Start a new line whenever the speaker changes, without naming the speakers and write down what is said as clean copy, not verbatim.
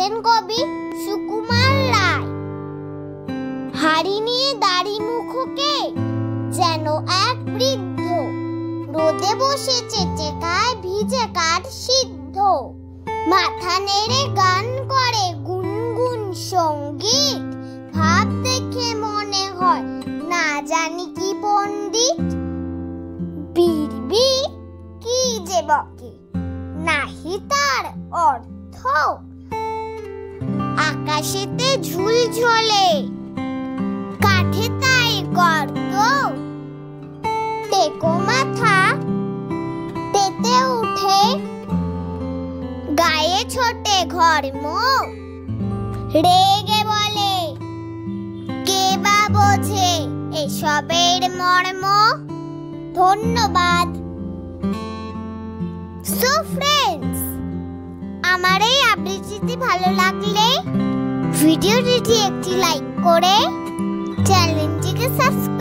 লিখেছেন কবি সুকুমার রায়। হাড়ি নিয়ে দাড়ি মুখোকে যেন এক বৃদ্ধ, রোদে বসে চেচে খায় ভিজে কাঠ সিদ্ধ। মাথা নেড়ে গান করে গুনগুন সঙ্গীত, ভাব দেখে মনে হয় না জানি কি পণ্ডিত। বিড়বিড় কি যে বকে, নাহি তার অর্থ। আকাশেতে ঝুল ঝোলে, কাঠে তাই গর্ত। টেকো মাথা, তেতে উঠে গায়ে ছোটে ঘর্ম। রেগে বলে কে বা বোঝে এসবের মর্ম। ধন্যবাদ। সো ফ্রেন্ডস, আমার এই আবৃত্তিটি ভালো লাগলে ভিডিওটি একটি লাইক করে চ্যানেলটিকে সাবস্ক্রাইব